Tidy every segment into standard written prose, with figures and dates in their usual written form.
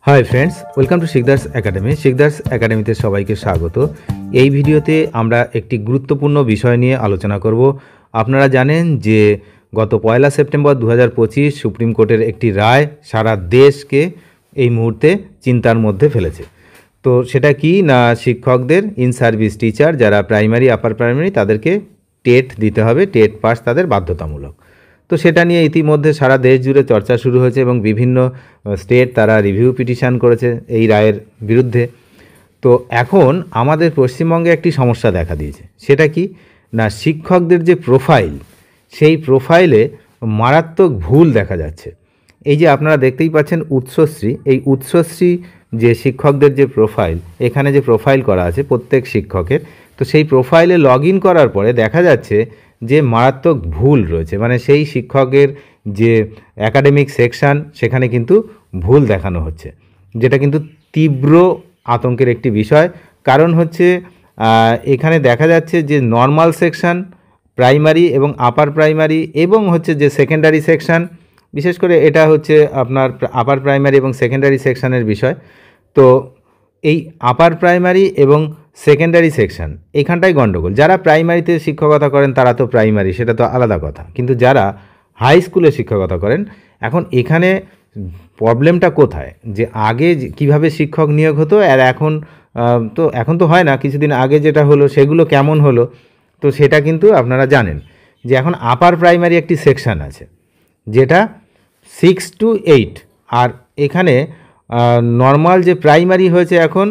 Hi friends, welcome to Sikdar's academy. Sikdar's একাডেমিতে সবাইকে স্বাগত। এই ভিডিওতে আমরা একটি গুরুত্বপূর্ণ বিষয় নিয়ে আলোচনা করব। আপনারা জানেন যে গত 1 সেপ্টেম্বর 2025 সুপ্রিম কোর্টের একটি রায় সারা দেশকে এই মুহূর্তে চিন্তার মধ্যে ফেলেছে। তো সেটা কি না, শিক্ষকদের ইন সার্ভিস টিচার যারা প্রাইমারি আপার প্রাইমারি তাদেরকে টেট দিতে হবে, টেট পাস তাদের বাধ্যতামূলক। তো সেটা নিয়ে ইতিমধ্যে সারা দেশ জুড়ে চর্চা শুরু হয়েছে এবং বিভিন্ন স্টেট তারা রিভিউ পিটিশন করেছে এই রায়ের বিরুদ্ধে। তো এখন আমাদের পশ্চিমবঙ্গে একটি সমস্যা দেখা দিয়েছে। সেটা কি না, শিক্ষকদের যে প্রোফাইল, সেই প্রোফাইলে মারাত্মক ভুল দেখা যাচ্ছে। এই যে আপনারা দেখতেই পাচ্ছেন উৎসশ্রী, এই উৎসশ্রী যে শিক্ষকদের যে প্রোফাইল, এখানে যে প্রোফাইল করা আছে প্রত্যেক শিক্ষকের, তো সেই প্রোফাইলে লগ ইন করার পরে দেখা যাচ্ছে যে মারাত্মক ভুল রয়েছে। মানে সেই শিক্ষকের যে একাডেমিক সেকশান সেখানে কিন্তু ভুল দেখানো হচ্ছে, যেটা কিন্তু তীব্র আতঙ্কের একটি বিষয়। কারণ হচ্ছে এখানে দেখা যাচ্ছে যে নর্মাল সেকশান, প্রাইমারি এবং আপার প্রাইমারি এবং হচ্ছে যে সেকেন্ডারি সেকশান, বিশেষ করে এটা হচ্ছে আপনার আপার প্রাইমারি এবং সেকেন্ডারি সেকশানের বিষয়। তো এই আপার প্রাইমারি এবং সেকেন্ডারি সেকশন এখানটাই গণ্ডগোল। যারা প্রাইমারিতে শিক্ষকতা করেন তারা তো প্রাইমারি, সেটা তো আলাদা কথা, কিন্তু যারা হাই স্কুলে শিক্ষকতা করেন, এখন এখানে প্রবলেমটা কোথায়, যে আগে কিভাবে শিক্ষক নিয়োগ হতো আর এখন তো হয় না, কিছুদিন আগে যেটা হলো সেগুলো কেমন হলো, তো সেটা কিন্তু আপনারা জানেন যে এখন আপার প্রাইমারি একটি সেকশন আছে যেটা 6 to 8, আর এখানে নর্মাল যে প্রাইমারি হয়েছে এখন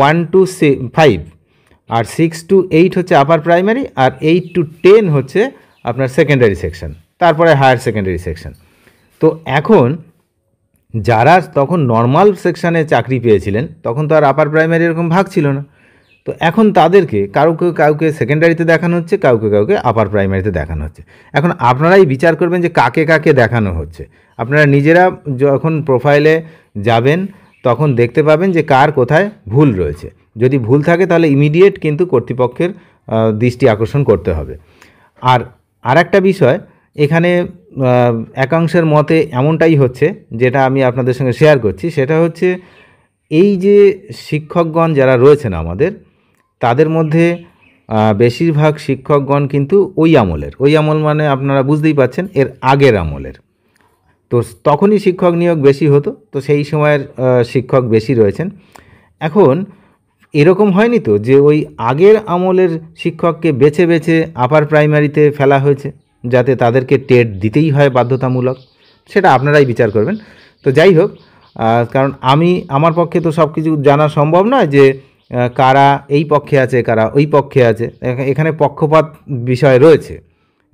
1 to 5, আর 6 to 8 হচ্ছে আপার প্রাইমারি, আর 8 to 10 হচ্ছে আপনার সেকেন্ডারি সেকশন, তারপরে হায়ার সেকেন্ডারি সেকশন। তো এখন যারা তখন নর্মাল সেকশানে চাকরি পেয়েছিলেন তখন তো আর আপার প্রাইমারি এরকম ভাগ ছিল না। তো এখন তাদেরকে কাউকে সেকেন্ডারিতে দেখানো হচ্ছে, কাউকে আপার প্রাইমারিতে দেখানো হচ্ছে। এখন আপনারাই বিচার করবেন যে কাকে কাকে দেখানো হচ্ছে। আপনারা নিজেরা যখন প্রোফাইলে যাবেন তখন দেখতে পাবেন যে কার কোথায় ভুল রয়েছে। যদি ভুল থাকে তাহলে ইমিডিয়েট কিন্তু কর্তৃপক্ষের দৃষ্টি আকর্ষণ করতে হবে। আর একটা বিষয়, এখানে একাংশের মতে এমনটাই হচ্ছে, যেটা আমি আপনাদের সঙ্গে শেয়ার করছি, সেটা হচ্ছে এই যে শিক্ষকগণ যারা রয়েছেন আমাদের, তাদের মধ্যে বেশিরভাগ শিক্ষকগণ কিন্তু ওই আমল মানে আপনারা বুঝতেই পাচ্ছেন এর আগের আমলের। তো তখনই শিক্ষক নিয়োগ বেশি হতো, তো সেই সময়ের শিক্ষক বেশি রয়েছেন। এখন এরকম হয়নি তো যে ওই আগের আমলের শিক্ষককে বেছে বেছে আপার প্রাইমারিতে ফেলা হয়েছে যাতে তাদেরকে টেট দিতেই হয় বাধ্যতামূলক, সেটা আপনারাই বিচার করবেন। তো যাই হোক, কারণ আমার পক্ষে তো সব কিছু জানা সম্ভব নয় যে কারা এই পক্ষে আছে কারা ওই পক্ষে আছে। এখানে পক্ষপাত বিষয় রয়েছে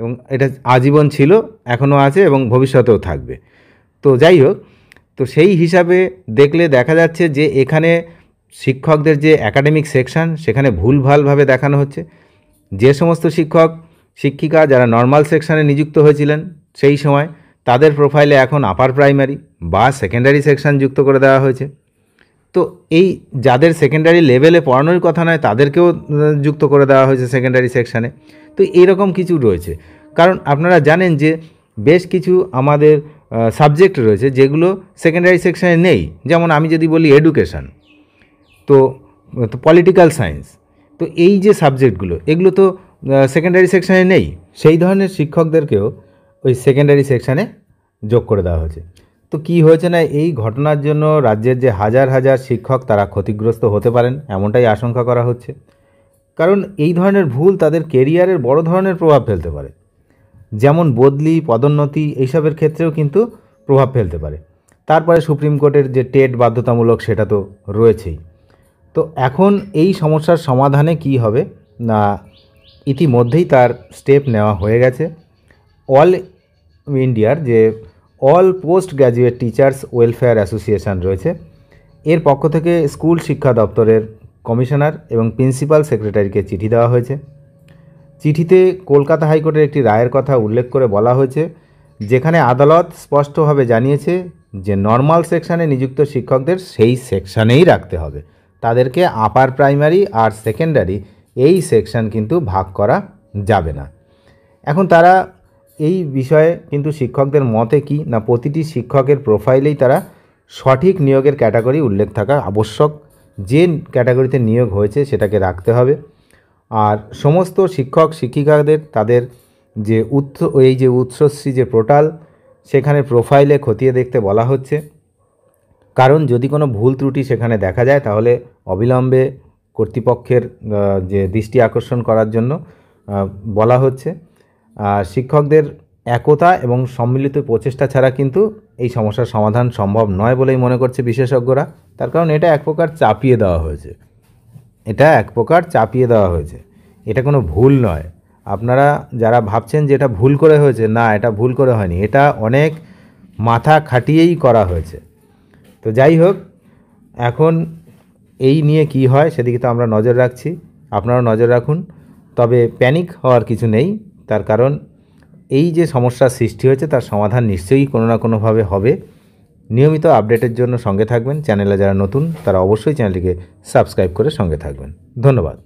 এবং এটা আজীবন ছিল, এখনও আছে এবং ভবিষ্যতেও থাকবে। তো যাই হোক, তো সেই হিসাবে দেখলে দেখা যাচ্ছে যে এখানে শিক্ষকদের যে একাডেমিক সেকশন সেখানে ভুলভালভাবে দেখানো হচ্ছে। যে সমস্ত শিক্ষক শিক্ষিকা যারা নর্মাল সেকশানে নিযুক্ত হয়েছিলেন সেই সময়, তাদের প্রোফাইলে এখন আপার প্রাইমারি বা সেকেন্ডারি সেকশন যুক্ত করে দেওয়া হয়েছে। তো এই যাদের সেকেন্ডারি লেভেলে পড়ানোর কথা নয় তাদেরকেও যুক্ত করে দেওয়া হয়েছে সেকেন্ডারি সেকশানে। তো এইরকম কিছু রয়েছে, কারণ আপনারা জানেন যে বেশ কিছু আমাদের সাবজেক্ট রয়েছে যেগুলো সেকেন্ডারি সেকশানে নেই। যেমন আমি যদি বলি এডুকেশান, তো পলিটিক্যাল সায়েন্স, তো এই যে সাবজেক্টগুলো এগুলো তো সেকেন্ডারি সেকশানে নেই। সেই ধরনের শিক্ষকদেরকেও ওই সেকেন্ডারি সেকশানে যোগ করে দেওয়া হয়েছে। তো কি হয়েছে না, এই ঘটনার জন্য রাজ্যের যে হাজার হাজার শিক্ষক তারা ক্ষতিগ্রস্ত হতে পারেন এমনটাই আশঙ্কা করা হচ্ছে। কারণ এই ধরনের ভুল তাদের কেরিয়ারের বড় ধরনের প্রভাব ফেলতে পারে, যেমন বদলি, পদোন্নতি এইসবের ক্ষেত্রেও কিন্তু প্রভাব ফেলতে পারে। তারপরে সুপ্রিম কোর্টের যে টেট বাধ্যতামূলক সেটা তো রয়েছেই। তো এখন এই সমস্যার সমাধানে কি হবে না, ইতিমধ্যেই তার স্টেপ নেওয়া হয়ে গেছে। অল ইন্ডিয়ার যে all post graduate teachers welfare association রয়েছে, এর পক্ষ থেকে স্কুল শিক্ষা দপ্তরের কমিশনার এবং প্রিন্সিপাল সেক্রেটারিকে চিঠি দেওয়া হয়েছে। চিঠিতে কলকাতা হাইকোর্টের একটি রায়ের কথা উল্লেখ করে বলা হয়েছে, যেখানে আদালত স্পষ্টভাবে জানিয়েছে যে নর্মাল সেকশানে নিযুক্ত শিক্ষকদের সেই সেকশানেই রাখতে হবে, তাদেরকে আপার প্রাইমারি আর সেকেন্ডারি এই সেকশন কিন্তু ভাগ করা যাবে না। এখন তারা এই বিষয়ে কিন্তু শিক্ষকদের মতে কি না, প্রতিটি শিক্ষকের প্রোফাইলেই তারা সঠিক নিয়োগের ক্যাটাগরি উল্লেখ থাকা আবশ্যক। যে ক্যাটাগরিতে নিয়োগ হয়েছে সেটাকে রাখতে হবে। আর সমস্ত শিক্ষক শিক্ষিকাদের তাদের যে উৎসশ্রী যে পোর্টাল, সেখানে প্রোফাইলে খতিয়ে দেখতে বলা হচ্ছে। কারণ যদি কোনো ভুল ত্রুটি সেখানে দেখা যায় তাহলে অবিলম্বে কর্তৃপক্ষের যে দৃষ্টি আকর্ষণ করার জন্য বলা হচ্ছে। শিক্ষকদের একতা এবং সম্মিলিত প্রচেষ্টা ছাড়া কিন্তু এই সমস্যার সমাধান সম্ভব নয় বলেই মনে করছে বিশেষজ্ঞরা। তার কারণ এটা এক প্রকার চাপিয়ে দেওয়া হয়েছে। এটা কোনো ভুল নয়। আপনারা যারা ভাবছেন যে এটা ভুল করে হয়েছে, না, এটা ভুল করে হয়নি, এটা অনেক মাথা খাটিয়েই করা হয়েছে। তো যাই হোক, এখন এই নিয়ে কি হয় সেদিকে তো আমরা নজর রাখছি, আপনারাও নজর রাখুন। তবে প্যানিক হওয়ার কিছু নেই, তার কারণ এই যে সমস্যার সৃষ্টি হয়েছে তার সমাধান নিশ্চয়ই কোনো না কোনোভাবে হবে। নিয়মিত আপডেটের জন্য সঙ্গে থাকবেন। চ্যানেলে যারা নতুন তারা অবশ্যই চ্যানেলটিকে সাবস্ক্রাইব করে সঙ্গে থাকবেন। ধন্যবাদ।